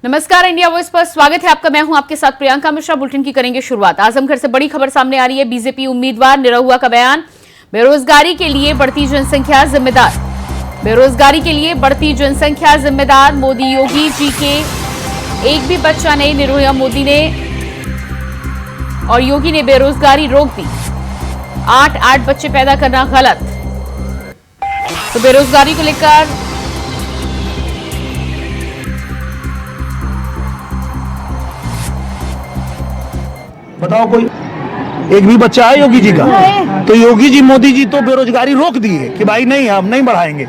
नमस्कार, India voice पर स्वागत है आपका। मैं हूं आपके साथ प्रियंका मिश्रा। बुलेटिन की करेंगे शुरुआत। आजमगढ़ से बड़ी खबर सामने आ रही है। बीजेपी उम्मीदवार निरहुआ का बयान, बेरोजगारी के लिए बढ़ती जनसंख्या जिम्मेदार। बेरोजगारी के लिए बढ़ती जनसंख्या जिम्मेदार। मोदी योगी जी के एक भी बच्चा नहीं, निरहुआ मोदी ने और योगी ने बेरोजगारी रोक दी। 8 बच्चे पैदा करना गलत। तो बेरोजगारी को लेकर बताओ, कोई एक भी बच्चा है योगी जी का? तो योगी जी, मोदी जी तो बेरोजगारी रोक दिए कि भाई नहीं, हम नहीं बढ़ाएंगे।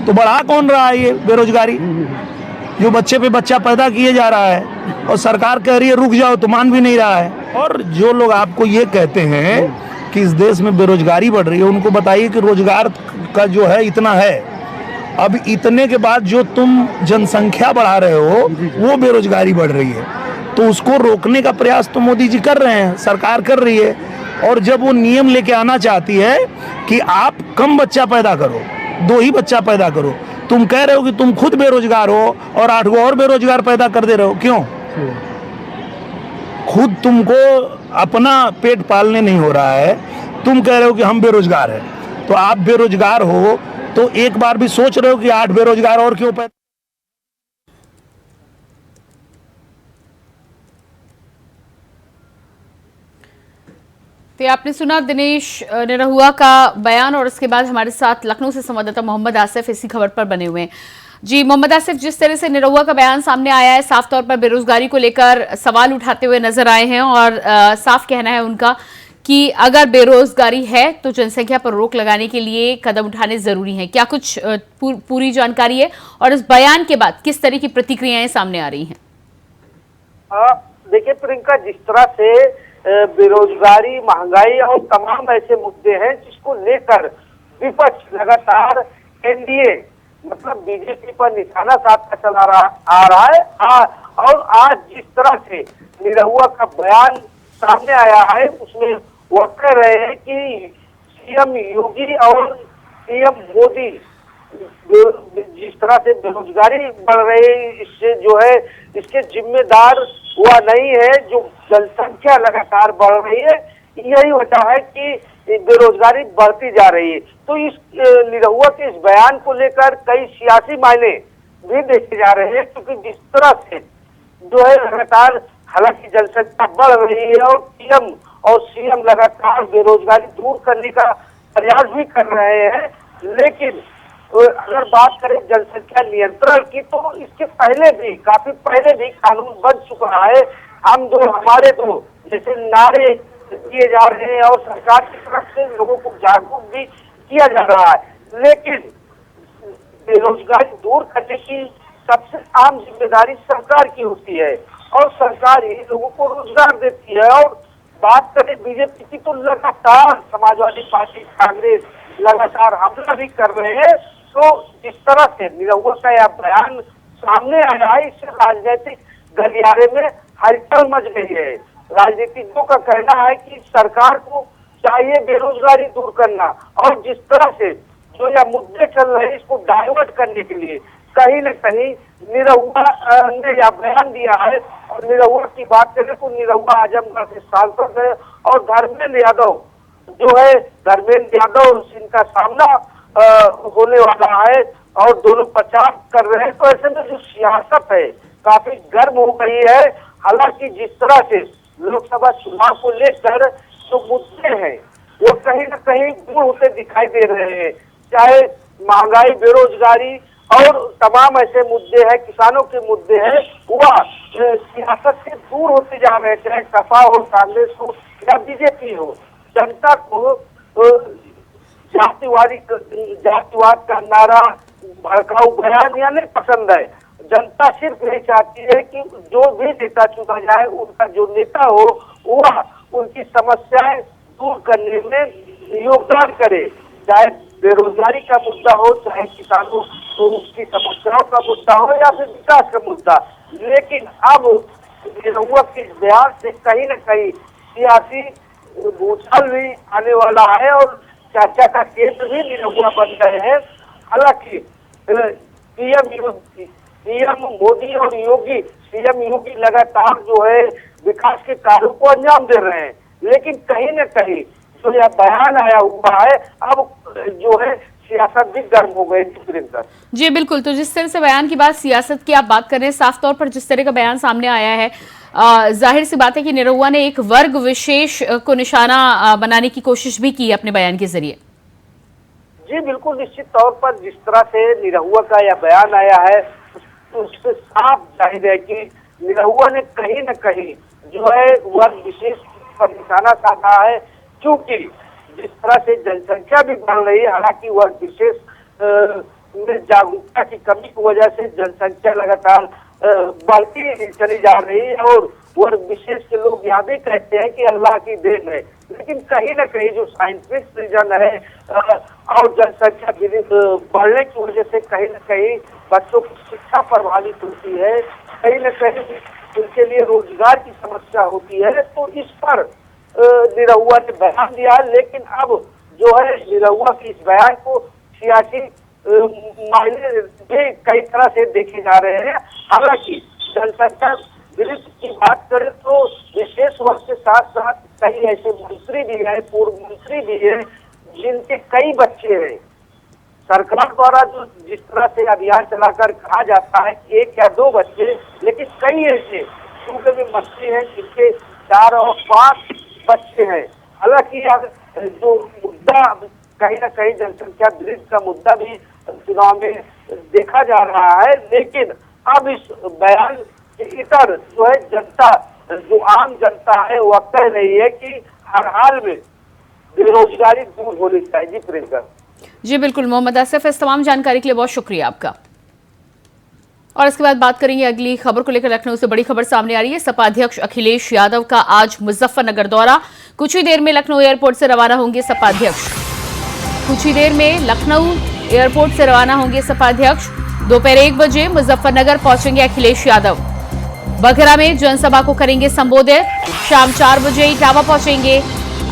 तो बढ़ा कौन रहा है ये बेरोजगारी? जो बच्चे पे बच्चा पैदा किए जा रहा है और सरकार कह रही है रुक जाओ, तो मान भी नहीं रहा है। और जो लोग आपको ये कहते हैं कि इस देश में बेरोजगारी बढ़ रही है, उनको बताइए कि रोजगार का जो है इतना है। अब इतने के बाद जो तुम जनसंख्या बढ़ा रहे हो वो बेरोजगारी बढ़ रही है, तो उसको रोकने का प्रयास तो मोदी जी कर रहे हैं, सरकार कर रही है। और जब वो नियम लेके आना चाहती है कि आप कम बच्चा पैदा करो, 2 ही बच्चा पैदा करो, तुम कह रहे हो कि तुम खुद बेरोजगार हो और 8 और बेरोजगार पैदा कर दे रहे हो। क्यों? खुद तुमको अपना पेट पालने नहीं हो रहा है, तुम कह रहे हो कि हम बेरोजगार हैं। तो आप बेरोजगार हो तो एक बार भी सोच रहे हो कि 8 बेरोजगार और क्यों पैदा? तो आपने सुना दिनेश निरहुआ का बयान, और उसके बाद हमारे साथ लखनऊ से संवाददाता मोहम्मद आसिफ इसी खबर पर बने हुए हैं। जी मोहम्मद आसिफ, जिस तरह से निरहुआ का बयान सामने आया है, साफ तौर पर बेरोजगारी को लेकर सवाल उठाते हुए नजर आए हैं और साफ कहना है उनका कि अगर बेरोजगारी है तो जनसंख्या पर रोक लगाने के लिए कदम उठाने जरूरी हैं। क्या कुछ पूरी जानकारी है और इस बयान के बाद किस तरह की प्रतिक्रियाएं सामने आ रही हैं? देखिए प्रियंका, जिस तरह से बेरोजगारी, महंगाई और तमाम ऐसे मुद्दे हैं जिसको लेकर विपक्ष लगातार एनडीए मतलब बीजेपी पर निशाना साधता चला आ रहा है। और आज जिस तरह से निरहुआ का बयान सामने आया है, उसमें वो कह रहे हैं कि सीएम योगी और सीएम मोदी जिस तरह से बेरोजगारी बढ़ रही है, इससे जो है इसके जिम्मेदार हुआ नहीं है जो जनसंख्या लगातार बढ़ रही है। यही वजह है कि बेरोजगारी बढ़ती जा रही है। तो इस निरहुआ के इस बयान को लेकर कई सियासी मायने भी देखे जा रहे हैं, क्योंकि जिस तरह से जो है लगातार हालांकि जनसंख्या बढ़ रही है और पीएम और सीएम लगातार बेरोजगारी दूर करने का प्रयास भी कर रहे हैं, लेकिन अगर बात करें जनसंख्या नियंत्रण की तो इसके पहले भी, काफी पहले भी कानून बन चुका है। हमारे जैसे नारे किए जा रहे हैं और सरकार की तरफ से लोगों को जागरूक भी किया जा रहा है, लेकिन बेरोजगारी दूर करने की सबसे आम जिम्मेदारी सरकार की होती है और सरकार ही लोगों को रोजगार देती है। और बात करें बीजेपी की तो लगातार समाजवादी पार्टी, कांग्रेस लगातार हमला भी कर रहे हैं। तो जिस तरह से निरहुआ का यह बयान सामने आया है, इससे राजनीतिक गलियारे में हलचल मच गई है। राजनीतिज्ञों का कहना है कि सरकार को चाहिए बेरोजगारी दूर करना, और जिस तरह से जो यह मुद्दे चल रहे हैं इसको डाइवर्ट करने के लिए कहीं न कहीं निरहुआ ने यह बयान दिया है। और निरहुआ की बात करें तो निरहुआ आजमगढ़ के सांसद है और धर्मेंद्र यादव जो है, धर्मेंद्र यादव जिनका सामना होने वाला है और दोनों प्रचार कर रहे हैं। तो ऐसे में जो सियासत है काफी गर्म हो गई है। हालांकि जिस तरह से लोकसभा चुनाव को लेकर जो मुद्दे हैं वो कहीं न कहीं दूर होते दिखाई दे रहे हैं, चाहे महंगाई, बेरोजगारी और तमाम ऐसे मुद्दे हैं, किसानों के मुद्दे हैं, वह सियासत से दूर होते जा रहे हैं। चाहे सपा हो, कांग्रेस हो या बीजेपी हो, जनता को जातिवाद का नारा, भड़काऊ बयान या नहीं पसंद है। जनता सिर्फ यही चाहती है कि जो भी नेता चुना जाए, उनका जो नेता हो वह उनकी समस्याएं दूर करने में योगदान करे, चाहे बेरोजगारी का मुद्दा हो, चाहे किसानों की समस्याओं का मुद्दा हो या फिर विकास का मुद्दा। लेकिन अब निरहुआ के बयान से कहीं न कहीं सियासी भूचाल भी आने वाला है और चर्चा का केंद्र भी निरहुआ बन गए हैं। हालांकि पीएम सीएम मोदी और योगी, सीएम योगी लगातार जो है विकास के कार्यों को अंजाम दे रहे हैं, लेकिन कहीं न कहीं जो यह बयान आया हुआ है, अब जो है सियासत भी गर्म हो गई प्रियंका। जी बिल्कुल, तो जिस तरह से बयान की बात सियासत की आप बात कर रहे हैं, साफ तौर पर जिस तरह का बयान सामने आया है, जाहिर सी बात है कि निरहुआ ने एक वर्ग विशेष को निशाना बनाने की कोशिश भी की अपने बयान के जरिए। जी बिल्कुल, निश्चित तौर पर जिस तरह से निरहुआ का यह बयान आया है, उससे साफ जाहिर है कि निरहुआ ने कहीं न कहीं जो है वर्ग विशेष पर निशाना साधा है, क्योंकि जिस तरह से जनसंख्या भी बढ़ रही है, हालांकि वर्ग विशेष में जागरूकता की कमी की वजह से जनसंख्या लगातार बढ़ती चली जा रही है, और वर्ग विशेष के लोग यह भी कहते हैं कि अल्लाह की देन है, लेकिन कहीं न कहीं जो साइंटिफिक रीजन है और जनसंख्या बढ़ने की वजह से कहीं न कहीं बच्चों की शिक्षा प्रभावित होती है, कहीं न कहीं उनके लिए रोजगार की समस्या होती है। तो इस पर निरहुआ ने बयान दिया, लेकिन अब जो है निरहुआ के इस बयान को सियासी मायने भी कई तरह से देखे जा रहे हैं। हालांकि जनसंख्या वृद्धि की बात करें तो विशेष वर्ग के साथ साथ कई ऐसे मंत्री भी हैं, पूर्व मंत्री भी हैं, जिनके कई बच्चे हैं। सरकार द्वारा जो जिस तरह से अभियान चलाकर कहा जाता है कि 1 या 2 बच्चे, लेकिन कई ऐसे सूबे में मंत्री हैं जिनके 4 और 5 बच्चे हैं। हालांकि जो मुद्दा कहीं न कहीं जनसंख्या वृद्धि का मुद्दा भी चुनाव में देखा जा रहा है, लेकिन अब इस बयान के इतर जो है जनता, जो आम जनता है, वह कह रही है कि हर हाल में बेरोजगारी दूर होनी चाहिए। प्रियंका जी बिल्कुल, मोहम्मद आसिफ, इस तमाम जानकारी के लिए बहुत शुक्रिया आपका। और इसके बाद बात करेंगे अगली खबर को लेकर। लखनऊ से बड़ी खबर सामने आ रही है। सपा अध्यक्ष अखिलेश यादव का आज मुजफ्फरनगर दौरा। कुछ ही देर में लखनऊ एयरपोर्ट से रवाना होंगे सपा अध्यक्ष। कुछ ही देर में लखनऊ एयरपोर्ट से रवाना होंगे सपा अध्यक्ष। दोपहर 1 बजे मुजफ्फरनगर पहुंचेंगे अखिलेश यादव। बघरा में जनसभा को करेंगे संबोधित। शाम 4 बजे इटावा पहुंचेंगे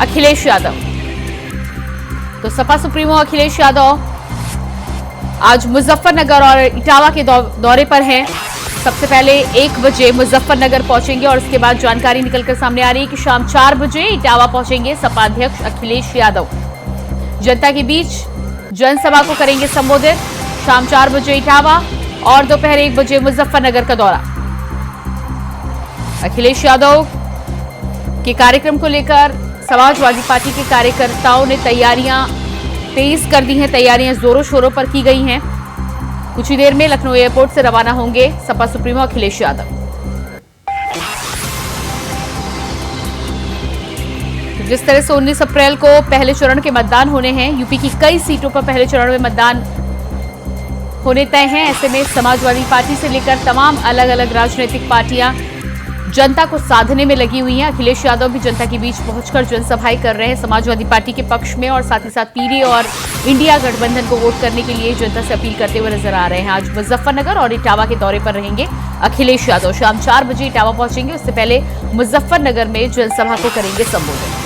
अखिलेश यादव। तो सपा सुप्रीमो अखिलेश यादव आज मुजफ्फरनगर और इटावा के दौरे पर हैं। सबसे पहले 1 बजे मुजफ्फरनगर पहुंचेंगे और उसके बाद जानकारी निकलकर सामने आ रही है कि शाम 4 बजे इटावा पहुंचेंगे सपा अध्यक्ष अखिलेश यादव। जनता के बीच जनसभा को करेंगे संबोधित। शाम 4 बजे इटावा और दोपहर 1 बजे मुजफ्फरनगर का दौरा। अखिलेश यादव के कार्यक्रम को लेकर समाजवादी पार्टी के कार्यकर्ताओं ने तैयारियां तेज कर दी हैं। तैयारियां जोरों शोरों पर की गई हैं। कुछ ही देर में लखनऊ एयरपोर्ट से रवाना होंगे सपा सुप्रीमो अखिलेश यादव। तो जिस तरह से 19 अप्रैल को पहले चरण के मतदान होने हैं, यूपी की कई सीटों पर पहले चरण में मतदान होने तय हैं। ऐसे में समाजवादी पार्टी से लेकर तमाम अलग अलग राजनीतिक पार्टियां जनता को साधने में लगी हुई हैं। अखिलेश यादव भी जनता के बीच पहुंचकर जनसभाएं कर रहे हैं समाजवादी पार्टी के पक्ष में, और साथ ही साथ पीडी और इंडिया गठबंधन को वोट करने के लिए जनता से अपील करते हुए नजर आ रहे हैं। आज मुजफ्फरनगर और इटावा के दौरे पर रहेंगे अखिलेश यादव। शाम 4 बजे इटावा पहुंचेंगे, उससे पहले मुजफ्फरनगर में जनसभा को करेंगे संबोधित।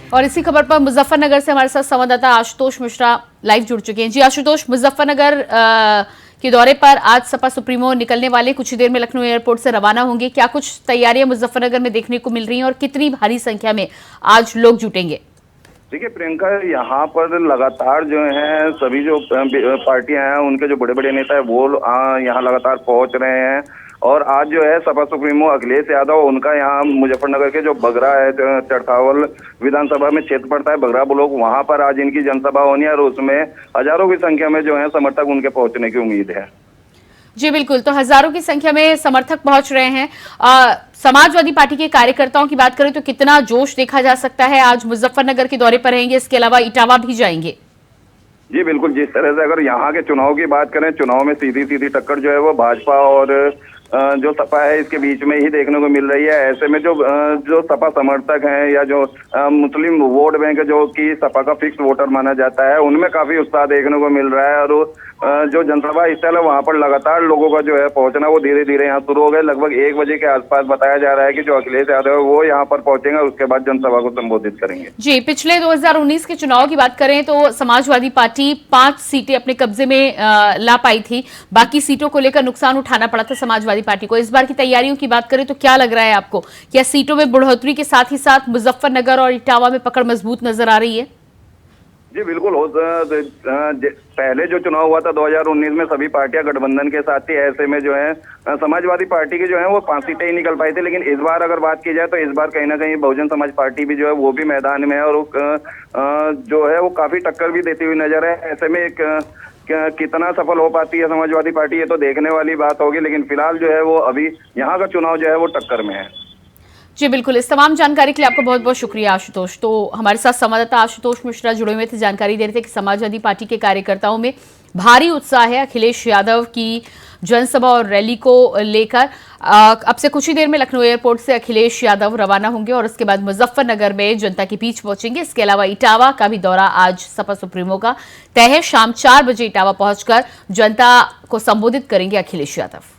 और इसी खबर पर मुजफ्फरनगर से हमारे साथ संवाददाता आशुतोष मिश्रा लाइव जुड़ चुके हैं। जी आशुतोष, मुजफ्फरनगर के दौरे पर आज सपा सुप्रीमो निकलने वाले, कुछ ही देर में लखनऊ एयरपोर्ट से रवाना होंगे। क्या कुछ तैयारियां मुजफ्फरनगर में देखने को मिल रही हैं और कितनी भारी संख्या में आज लोग जुटेंगे? देखिए प्रियंका, यहाँ पर लगातार जो है सभी जो पार्टियां हैं उनके जो बड़े बड़े नेता है वो यहाँ लगातार पहुंच रहे हैं। और आज जो है सपा सुप्रीमो अखिलेश यादव, उनका यहाँ मुजफ्फरनगर के जो बगरा है, चरथावल विधानसभा में क्षेत्र पड़ता है, बगरा ब्लॉक, वहां पर आज इनकी जनसभा होनी है और उसमें हजारों की संख्या में जो है समर्थक उनके पहुंचने की उम्मीद है। जी बिल्कुल, तो हजारों की संख्या में समर्थक पहुंच रहे हैं। समाजवादी पार्टी के कार्यकर्ताओं की बात करें तो कितना जोश देखा जा सकता है? आज मुजफ्फरनगर के दौरे पर रहेंगे, इसके अलावा इटावा भी जाएंगे। जी बिल्कुल, जिस तरह से अगर यहाँ के चुनाव की बात करें, चुनाव में सीधी सीधी टक्कर जो है वो भाजपा और जो सपा है इसके बीच में ही देखने को मिल रही है। ऐसे में जो सपा समर्थक हैं या जो मुस्लिम वोट बैंक जो कि सपा का फिक्स वोटर माना जाता है, उनमें काफी उत्साह देखने को मिल रहा है। और जो जनसभा स्थल है वहां पर लगातार लोगों का जो है पहुंचना वो धीरे धीरे यहाँ शुरू हो गए। लगभग 1 बजे के आसपास बताया जा रहा है कि जो अखिलेश यादव है वो यहाँ पर पहुंचेंगे, उसके बाद जनसभा को संबोधित करेंगे। जी, पिछले 2019 के चुनाव की बात करें तो समाजवादी पार्टी 5 सीटें अपने कब्जे में ला पाई थी। बाकी सीटों को लेकर नुकसान उठाना पड़ा था समाजवादी पार्टी को। इस बार की तैयारियों की बात करें तो क्या लग रहा है आपको? क्या सीटों में बढ़ोतरी के साथ ही साथ मुजफ्फरनगर और इटावा में पकड़ मजबूत नजर आ रही है? जी बिल्कुल। पहले जो चुनाव हुआ था 2019 में सभी पार्टियां गठबंधन के साथ थी। ऐसे में जो है समाजवादी पार्टी के जो है वो 5 सीटें ही निकल पाई थी। लेकिन इस बार अगर बात की जाए तो इस बार कहीं ना कहीं बहुजन समाज पार्टी भी जो है वो भी मैदान में है और जो है वो काफी टक्कर भी देती हुई नजर है। ऐसे में कितना सफल हो पाती है समाजवादी पार्टी, ये तो देखने वाली बात होगी। लेकिन फिलहाल जो है वो अभी यहाँ का चुनाव जो है वो टक्कर में है। जी बिल्कुल, इस तमाम जानकारी के लिए आपका बहुत बहुत शुक्रिया आशुतोष। तो हमारे साथ संवाददाता आशुतोष मिश्रा जुड़े हुए थे, जानकारी दे रहे थे कि समाजवादी पार्टी के कार्यकर्ताओं में भारी उत्साह है अखिलेश यादव की जनसभा और रैली को लेकर। अब से कुछ ही देर में लखनऊ एयरपोर्ट से अखिलेश यादव रवाना होंगे और उसके बाद मुजफ्फरनगर में जनता के बीच पहुंचेंगे। इसके अलावा इटावा का भी दौरा आज सपा सुप्रीमो का तय है। शाम 4 बजे इटावा पहुंचकर जनता को संबोधित करेंगे अखिलेश यादव।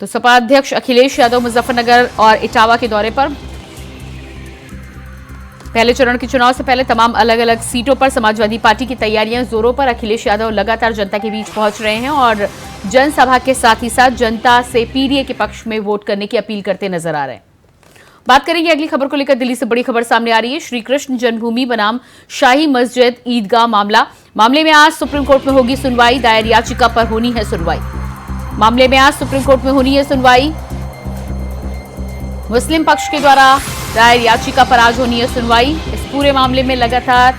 तो सपा अध्यक्ष अखिलेश यादव मुजफ्फरनगर और इटावा के दौरे पर। पहले चरण के चुनाव से पहले तमाम अलग अलग सीटों पर समाजवादी पार्टी की तैयारियां जोरों पर। अखिलेश यादव लगातार जनता के बीच पहुंच रहे हैं और जनसभा के साथ ही साथ जनता से पीडीए के पक्ष में वोट करने की अपील करते नजर आ रहे हैं। बात करेंगे अगली खबर को लेकर। दिल्ली से बड़ी खबर सामने आ रही है। श्री कृष्ण जन्मभूमि बनाम शाही मस्जिद ईदगाह मामले में आज सुप्रीम कोर्ट में होगी सुनवाई। दायर याचिका पर होनी है सुनवाई। मामले में आज सुप्रीम कोर्ट में होनी है सुनवाई। मुस्लिम पक्ष के द्वारा दायर याचिका पर आज होनी है सुनवाई। इस पूरे मामले में लगातार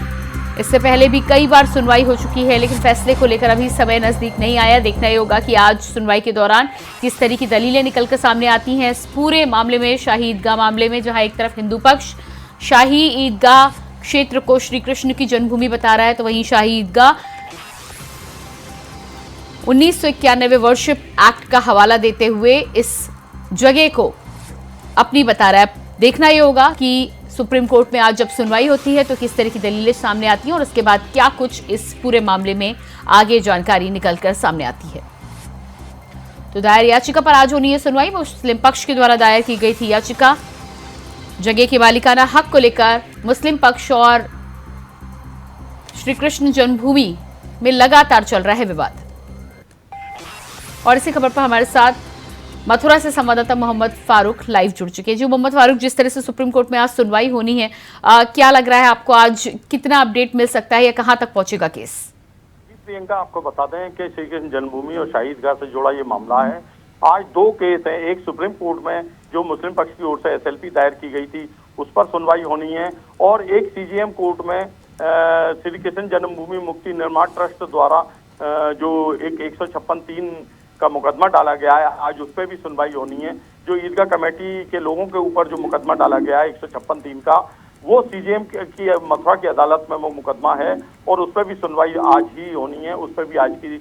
इससे पहले भी कई बार सुनवाई हो चुकी है, लेकिन फैसले को लेकर अभी समय नजदीक नहीं आया। देखना ये होगा कि आज सुनवाई के दौरान किस तरह की दलीलें निकलकर सामने आती हैं इस पूरे मामले में, शाही ईदगाह मामले में, जहां एक तरफ हिंदू पक्ष शाही ईदगाह क्षेत्र को श्री कृष्ण की जन्मभूमि बता रहा है, तो वहीं शाही ईदगाह 1991 वर्शिप एक्ट का हवाला देते हुए इस जगह को अपनी बता रहा है। देखना यह होगा कि सुप्रीम कोर्ट में आज जब सुनवाई होती है तो किस तरह की दलीलें सामने आती हैं और उसके बाद क्या कुछ इस पूरे मामले में आगे जानकारी निकलकर सामने आती है। तो दायर याचिका पर आज होनी है सुनवाई। मुस्लिम पक्ष के द्वारा दायर की गई थी याचिका। जगह के मालिकाना हक को लेकर मुस्लिम पक्ष और श्री कृष्ण जन्मभूमि में लगातार चल रहा है विवाद। और इसी खबर पर हमारे साथ मथुरा से संवाददाता मोहम्मद फारूक लाइव जुड़ चुके हैं। जी मोहम्मद फारूक, जिस तरह से सुप्रीम कोर्ट में आज सुनवाई होनी है, क्या लग रहा है आपको, आज कितना अपडेट मिल सकता है या कहां तक पहुंचेगा केस? प्रियंका, आपको बता दें कि श्री कृष्ण जन्मभूमि और शाही ईदगाह से जुड़ा ये मामला है। आज 2 केस हैं। एक सुप्रीम कोर्ट में जो मुस्लिम पक्ष की ओर से SLP दायर की गई थी उस पर सुनवाई होनी है, और एक CJM कोर्ट में श्री कृष्ण जन्मभूमि मुक्ति निर्माण ट्रस्ट द्वारा जो एक 156(3) का मुकदमा डाला गया है, आज उस पर भी सुनवाई होनी है। जो ईदगाह कमेटी के लोगों के ऊपर जो मुकदमा डाला गया है 156(3) का, वो CJM की मथुरा की अदालत में वो मुकदमा है और उस पर भी सुनवाई आज ही होनी है। उस पर भी आज की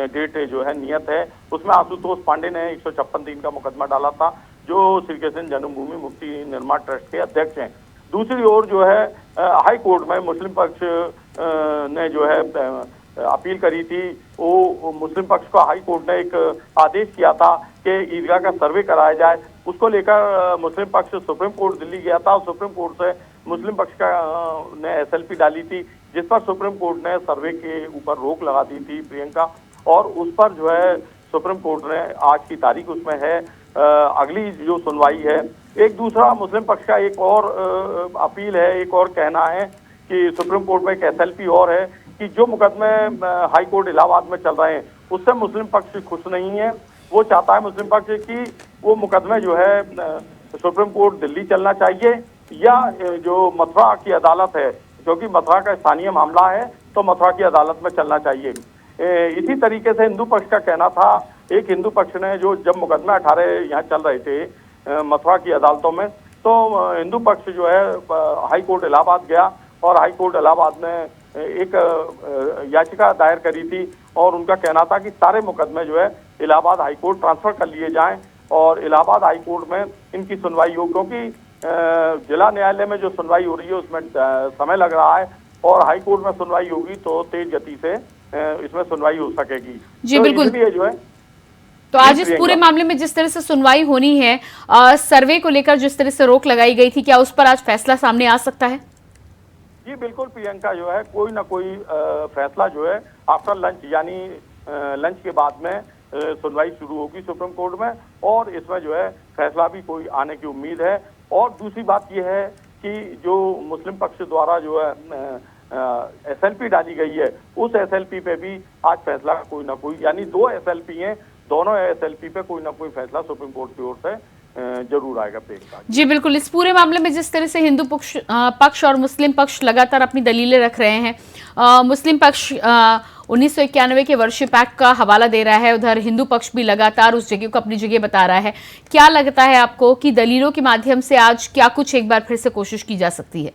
डेट जो है नियत है। उसमें आशुतोष पांडे ने 156(3) का मुकदमा डाला था, जो श्री कृष्ण जन्मभूमि मुक्ति निर्माण ट्रस्ट के अध्यक्ष हैं। दूसरी ओर जो है हाई कोर्ट में मुस्लिम पक्ष ने जो है अपील करी थी। वो मुस्लिम पक्ष को हाई कोर्ट ने एक आदेश किया था कि ईदगाह का सर्वे कराया जाए। उसको लेकर मुस्लिम पक्ष सुप्रीम कोर्ट दिल्ली गया था और सुप्रीम कोर्ट से मुस्लिम पक्ष का ने SLP डाली थी, जिस पर सुप्रीम कोर्ट ने सर्वे के ऊपर रोक लगा दी थी प्रियंका। और उस पर जो है सुप्रीम कोर्ट ने आज की तारीख उसमें है, अगली जो सुनवाई है। एक दूसरा मुस्लिम पक्ष का एक और अपील है, एक और कहना है कि सुप्रीम कोर्ट में एक SLP और है कि जो मुकदमे हाई कोर्ट इलाहाबाद में चल रहे हैं उससे मुस्लिम पक्ष खुश नहीं है। वो चाहता है मुस्लिम पक्ष कि वो मुकदमे जो है सुप्रीम कोर्ट दिल्ली चलना चाहिए या जो मथुरा की अदालत है, क्योंकि मथुरा का स्थानीय मामला है, तो मथुरा की अदालत में चलना चाहिए। इसी तरीके से हिंदू पक्ष का कहना था। एक हिंदू पक्ष ने जो जब मुकदमे 18 यहाँ चल रहे थे मथुरा की अदालतों में, तो हिंदू पक्ष जो है हाई कोर्ट इलाहाबाद गया और हाई कोर्ट इलाहाबाद ने एक याचिका दायर करी थी और उनका कहना था कि सारे मुकदमे जो है इलाहाबाद हाईकोर्ट ट्रांसफर कर लिए जाएं और इलाहाबाद हाईकोर्ट में इनकी सुनवाई हो, क्योंकि जिला न्यायालय में जो सुनवाई हो रही है उसमें समय लग रहा है और हाईकोर्ट में सुनवाई होगी तो तेज गति से इसमें सुनवाई हो सकेगी। जी तो बिल्कुल। इसलिए जो है तो आज इस पूरे मामले में जिस तरह से सुनवाई होनी है, सर्वे को लेकर जिस तरह से रोक लगाई गई थी, क्या उस पर आज फैसला सामने आ सकता है? जी बिल्कुल प्रियंका, जो है कोई ना कोई फैसला जो है आफ्टर लंच यानी लंच के बाद में सुनवाई शुरू होगी सुप्रीम कोर्ट में और इसमें जो है फैसला भी कोई आने की उम्मीद है। और दूसरी बात यह है कि जो मुस्लिम पक्ष द्वारा जो है SLP डाली गई है उस SLP पे भी आज फैसला कोई ना कोई, यानी 2 SLP हैं, दोनों SLP पे कोई ना कोई फैसला सुप्रीम कोर्ट की ओर से जरूर आएगा। जी बिल्कुल। इस पूरे मामले में जिस तरह से हिंदू पक्ष और मुस्लिम पक्ष लगातार अपनी दलीलें रख रहे हैं, मुस्लिम पक्ष 1991 के वर्षीय पैक्ट का हवाला दे रहा है, उधर हिंदू पक्ष भी लगातार उस जगह को अपनी जगह बता रहा है। क्या लगता है आपको कि दलीलों के माध्यम से आज क्या कुछ एक बार फिर से कोशिश की जा सकती है?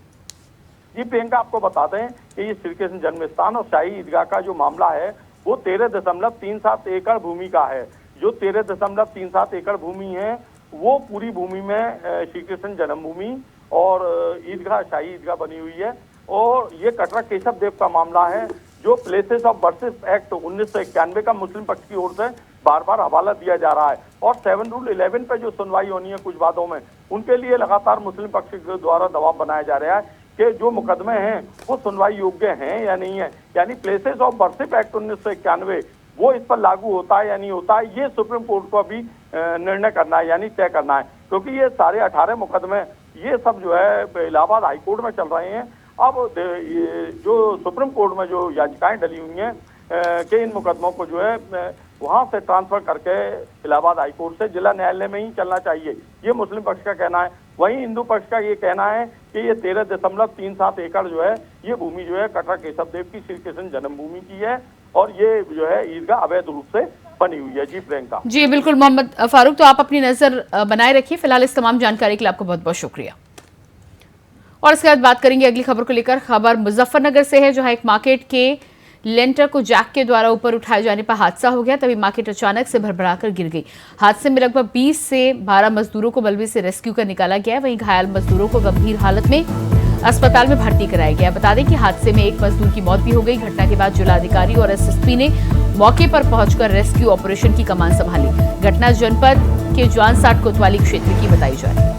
जी प्रियंका, आपको बता दें कि ये श्री कृष्ण जन्म स्थान और शाही ईदगाह का जो मामला है वो 13.37 एकड़ भूमि का है। जो 13.37 एकड़ भूमि है वो पूरी भूमि में श्री कृष्ण जन्मभूमि और ईदगाह, शाही ईदगाह बनी हुई है। और ये कटरा केशव देव का मामला है जो प्लेसेस ऑफ वर्शिप एक्ट 1991 का मुस्लिम पक्ष की ओर से बार बार हवाला दिया जा रहा है। और 7 रूल 11 पे जो सुनवाई होनी है कुछ वादों में, उनके लिए लगातार मुस्लिम पक्ष के द्वारा दबाव बनाया जा रहा है कि जो मुकदमे हैं वो सुनवाई योग्य हैं या नहीं है, यानी प्लेसेस ऑफ वर्शिप एक्ट 1991 वो इस पर लागू होता है या नहीं होता है, ये सुप्रीम कोर्ट को अभी निर्णय करना है, यानी तय करना है। क्योंकि ये सारे 18 मुकदमे ये सब जो है इलाहाबाद हाईकोर्ट में चल रहे हैं। अब जो सुप्रीम कोर्ट में जो याचिकाएं डली हुई हैं कि इन मुकदमों को जो है वहां से ट्रांसफर करके इलाहाबाद हाईकोर्ट से जिला न्यायालय में ही चलना चाहिए, ये मुस्लिम पक्ष का कहना है। वहीं हिंदू पक्ष का ये कहना है कि ये 13.37 एकड़ जो है ये भूमि जो है कटरा केशव देव की श्री कृष्ण जन्मभूमि की है और ये जो है ईदगाह अवैध रूप से बनी हुई है। जी प्रियंका। जी बिल्कुल मोहम्मद फारूक, तो आप अपनी नजर बनाए रखिए। फिलहाल इस तमाम जानकारी के लिए आपको बहुत बहुत शुक्रिया। और इसके बाद बात करेंगे अगली खबर को लेकर। खबर मुजफ्फरनगर से है, जहां एक मार्केट के लेंटर को जैक के द्वारा ऊपर उठाए जाने पर हादसा हो गया। तभी मार्केट अचानक से भरभराकर गिर गई। हादसे में लगभग 20 से 12 मजदूरों को मलबे से रेस्क्यू कर निकाला गया। वहीं घायल मजदूरों को गंभीर हालत में अस्पताल में भर्ती कराया गया। बता दें कि हादसे में एक मजदूर की मौत भी हो गई। घटना के बाद जिलाधिकारी और SSP ने मौके पर पहुंचकर रेस्क्यू ऑपरेशन की कमान संभाली। घटना जनपद के जवानसाट कोतवाली क्षेत्र की बताई जा रही है।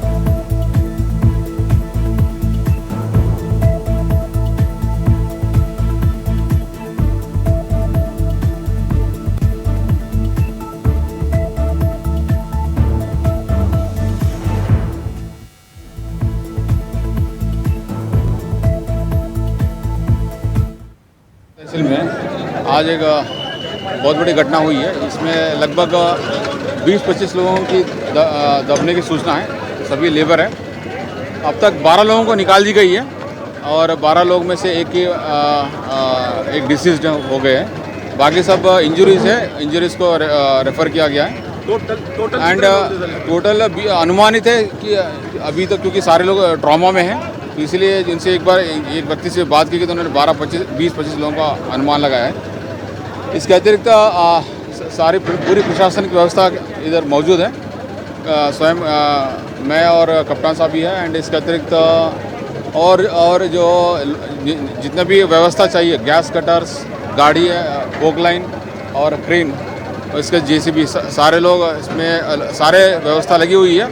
में आज एक बहुत बड़ी घटना हुई है। इसमें लगभग 20-25 लोगों की दबने की सूचना है। सभी लेबर हैं। अब तक 12 लोगों को निकाल दी गई है और 12 लोग में से एक डिसीज हो गए हैं। बाकी सब इंजरीज है, इंजरीज को रेफ़र किया गया है। टोटल अनुमानित है कि अभी तक क्योंकि सारे लोग ट्रॉमा में हैं तो इसलिए जिनसे एक बार एक व्यक्ति से बात की तो उन्होंने 20-25 लोगों का अनुमान लगाया है। इसके अतिरिक्त सारी पूरी प्रशासन की व्यवस्था इधर मौजूद है। स्वयं मैं और कप्तान साहब भी है एंड इसके अतिरिक्त और जो जितने भी व्यवस्था चाहिए, गैस कटर्स, गाड़ी है, फोक लाइन और क्रेन, इसके JCB, सारे लोग इसमें सारे व्यवस्था लगी हुई है।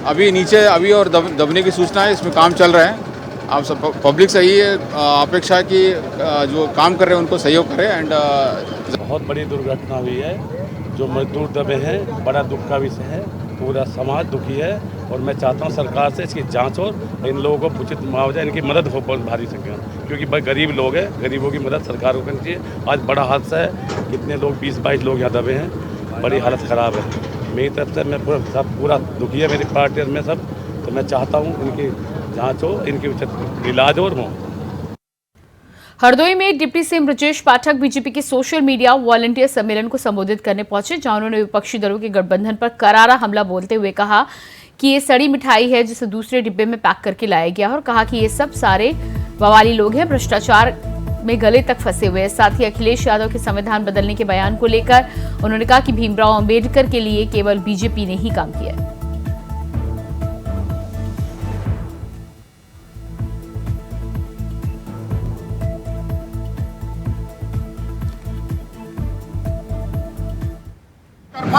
अभी नीचे और दबने की सूचना है, इसमें काम चल रहे हैं। आप सब पब्लिक से ही अपेक्षा है कि जो काम कर रहे हैं उनको सहयोग करें। एंड बहुत बड़ी दुर्घटना हुई है, जो मजदूर दबे हैं, बड़ा दुख का विषय है। पूरा समाज दुखी है और मैं चाहता हूं सरकार से इसकी जांच और इन लोगों को उचित मुआवजा, इनकी मदद हो भारी सके, क्योंकि गरीब लोग हैं, गरीबों की मदद सरकार को करनी चाहिए। आज बड़ा हादसा है, कितने लोग 20-22 लोग यहाँ दबे हैं, बड़ी हालत ख़राब है। मेरी तरफ से मैं पूरा दुखी है, मेरी पार्टी में सब, तो मैं चाहता हूँ इनकी जाँच हो, इनकी उचित इलाज और हो। हरदोई में deputy CM Brajesh Pathak BJP के सोशल मीडिया वॉलंटियर सम्मेलन को संबोधित करने पहुंचे, जहां उन्होंने विपक्षी दलों के गठबंधन पर करारा हमला बोलते हुए कहा कि ये सड़ी मिठाई है जिसे दूसरे डिब्बे में पैक करके लाया गया और कहा कि ये सब सारे बवाली लोग हैं, भ्रष्टाचार में गले तक फंसे हुए हैं। साथ ही अखिलेश यादव के संविधान बदलने के बयान को लेकर उन्होंने कहा कि भीमराव अंबेडकर के लिए केवल बीजेपी ने ही काम किया है।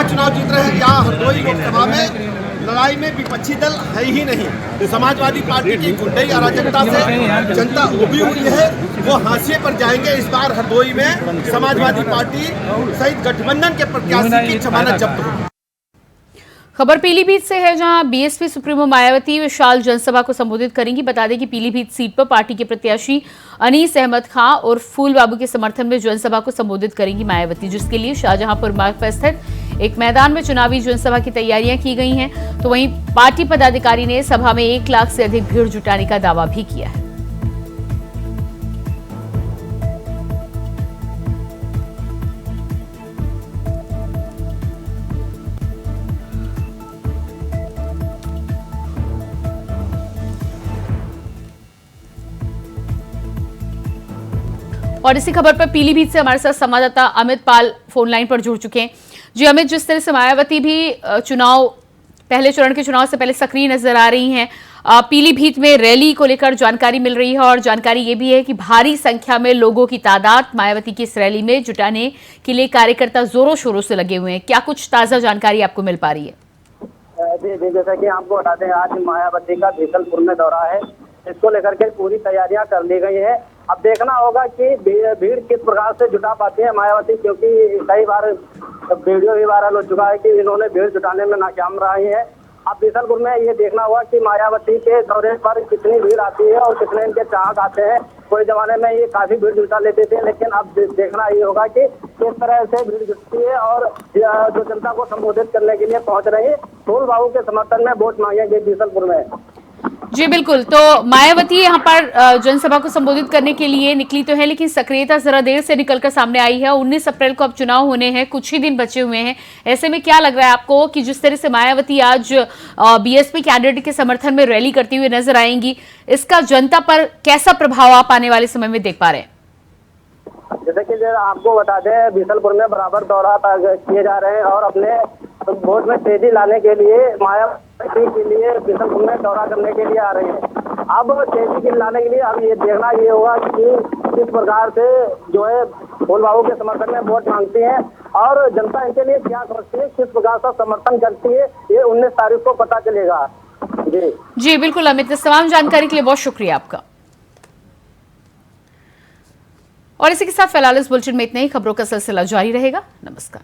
चुनाव जीत रहे हैं। यहाँ हरदोई लोकसभा में लड़ाई में विपक्षी दल है ही नहीं। समाजवादी पार्टी की गुंडई अराजकता से जनता उभी हुई है, वो हाशिए पर जाएंगे। इस बार हरदोई में समाजवादी पार्टी सहित गठबंधन के प्रत्याशी की जमानत जब्त होगी। खबर पीलीभीत से है, जहां बीएसपी सुप्रीमो मायावती विशाल जनसभा को संबोधित करेंगी। बता दें कि पीलीभीत सीट पर पार्टी के प्रत्याशी अनीस अहमद खां और फूल बाबू के समर्थन में जनसभा को संबोधित करेंगी मायावती, जिसके लिए शाहजहांपुर मार्ग पर स्थित एक मैदान में चुनावी जनसभा की तैयारियां की गई हैं। तो वहीं पार्टी पदाधिकारी ने सभा में 1 लाख से अधिक भीड़ जुटाने का दावा भी किया है। और इसी खबर पर पीलीभीत से हमारे साथ संवाददाता अमित पाल फोन लाइन पर जुड़ चुके हैं। जी अमित, जिस तरह से मायावती भी पहले चरण के चुनाव से पहले सक्रिय नजर आ रही हैं, पीलीभीत में रैली को लेकर जानकारी मिल रही है और जानकारी ये भी है कि भारी संख्या में लोगों की तादाद मायावती की इस रैली में जुटाने के लिए कार्यकर्ता जोरों शोरों से लगे हुए हैं। क्या कुछ ताजा जानकारी आपको मिल पा रही है? जी, जैसा कि आपको बता दें, आज मायावती का बीसलपुर में दौरा है। इसको लेकर के पूरी तैयारियां कर ली गई है। अब देखना होगा कि भीड़ किस प्रकार से जुटा पाती है मायावती, क्योंकि कई बार वीडियो भी वायरल हो चुका है कि इन्होंने भीड़ जुटाने में नाकाम रही है। अब बीसलपुर में ये देखना होगा कि मायावती के दौरे पर कितनी भीड़ आती है और कितने इनके चाहक आते हैं। कोई जमाने में ये काफी भीड़ जुटा लेते थे, लेकिन अब देखना ये होगा कि किस तरह से भीड़ जुटती है और जो जनता को संबोधित करने के लिए पहुंच रही है। फूल बाबू के समर्थन में वोट मांगे गए बीसलपुर में। जी बिल्कुल, तो मायावती यहाँ पर जनसभा को संबोधित करने के लिए निकली तो है, लेकिन सक्रियता जरा देर से निकलकर सामने आई है। 19 अप्रैल को अब चुनाव होने हैं, कुछ ही दिन बचे हुए हैं। ऐसे में क्या लग रहा है आपको कि जिस तरह से मायावती आज बीएसपी कैंडिडेट के समर्थन में रैली करती हुई नजर आएंगी, इसका जनता पर कैसा प्रभाव आप आने वाले समय में देख पा रहे हैं? जैसे कि आपको बता दें, बीसलपुर में बराबर दौरा किए जा रहे हैं और अपने वोट में तेजी लाने के लिए मायावती के लिए बीसलपुर में दौरा करने के लिए आ रहे हैं। अब तेजी के लाने के लिए अब ये देखना ये होगा कि किस प्रकार से जो है फूल बाबू के समर्थन में वोट मांगती है और जनता इनके लिए क्या सोचती है, किस प्रकार से समर्थन करती है, ये 19 तारीख को पता चलेगा। जी बिल्कुल अमित, इस तमाम जानकारी के लिए बहुत शुक्रिया आपका। और इसी के साथ फिलहाल इस बुलेटिन में इतना ही। खबरों का सिलसिला जारी रहेगा। नमस्कार।